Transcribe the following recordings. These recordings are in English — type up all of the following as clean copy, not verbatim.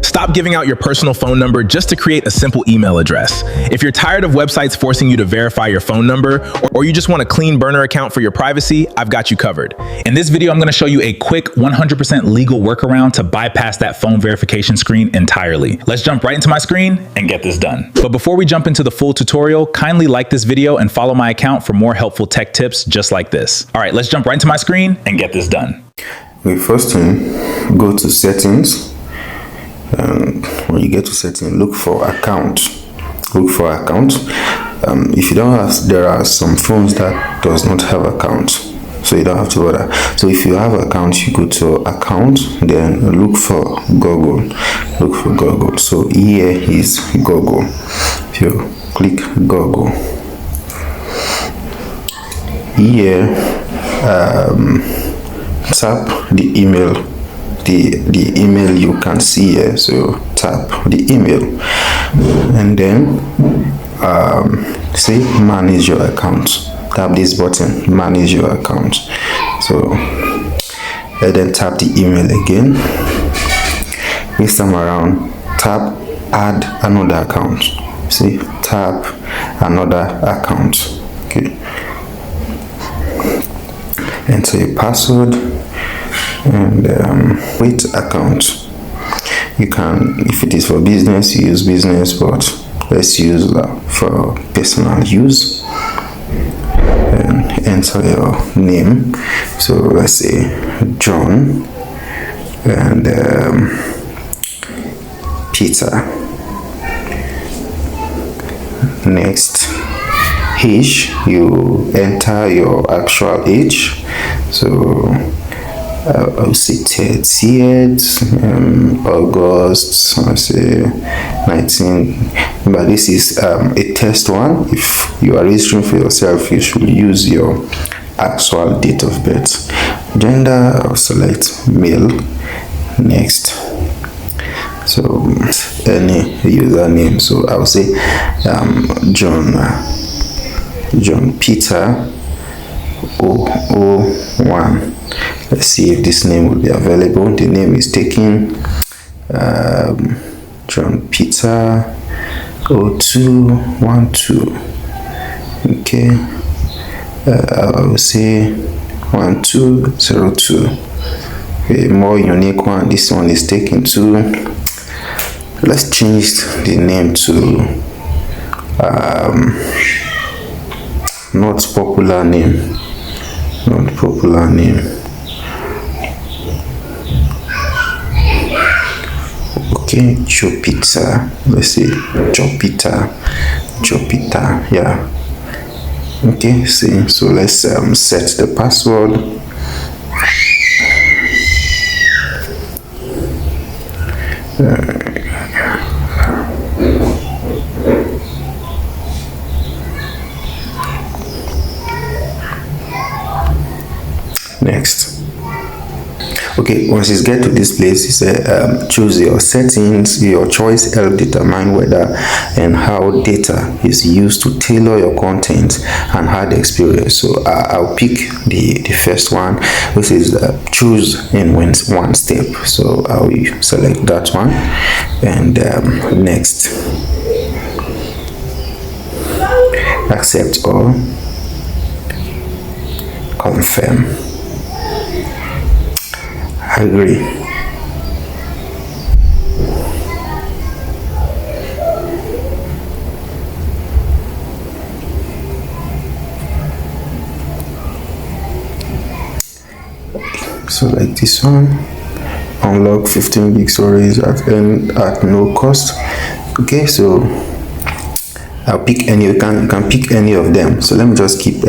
Stop giving out your personal phone number just to create a simple email address. If you're tired of websites forcing you to verify your phone number, or you just want a clean burner account for your privacy, I've got you covered. In this video, I'm gonna show you a quick 100% legal workaround to bypass that phone verification screen entirely. Let's jump right into my screen and get this done. But before we jump into the full tutorial, kindly like this video and follow my account for more helpful tech tips just like this. All right, let's jump right into my screen and get this done. Okay, first thing, go to settings. When you get to settings, look for account. If you don't have, there are some phones that does not have account, so you don't have to bother. So if you have account, you go to account, then look for Google. So here is Google. If you click Google here, tap the email. The email you can see here, so tap the email and then say manage your account. Tap this button, manage your account. So and then tap the email again. This time around, tap add another account. See, tap another account. Okay, enter your password and wait account. You can, if it is for business, you use business, but let's use for personal use. And enter your name. So let's say John and Peter. Next, age, you enter your actual age. So I'll say 30th August, I'll say 19, but this is a test one. If you are registering for yourself, you should use your actual date of birth. Gender, I'll select male. Next, so any username, so I'll say John Peter 001. Let's see if this name will be available. The name is taken. John Peter 0212. Okay, I will say 1202. A more unique one. This one is taken to. Let's change the name to not popular name. Okay, Jupiter. Let's see, Jupiter. Yeah. Okay. See. So let's set the password. Next. Okay, once you get to this place, you say choose your settings. Your choice help determine whether and how data is used to tailor your content and add experience. So I'll pick the first one, which is choose in one step. So I'll select that one and next, accept or confirm. Agree. So like this one, unlock 15 gig storage at no cost. Okay, so I'll pick any. You can pick any of them. So let me just keep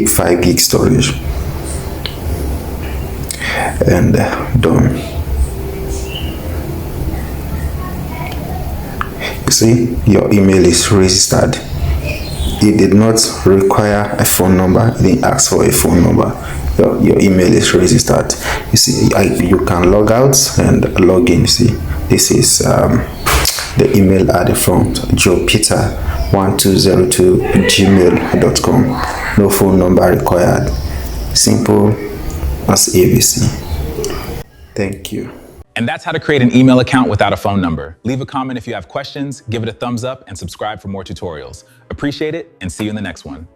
5 gig storage. And done. You see, your email is registered. It did not require a phone number. It didn't ask for a phone number. Your email is registered. You see, you can log out and log in. See, this is the email at the front, joepeter1202@gmail.com. No phone number required. Simple as ABC. Thank you. And that's how to create an email account without a phone number. Leave a comment if you have questions, give it a thumbs up, and subscribe for more tutorials. Appreciate it, and see you in the next one.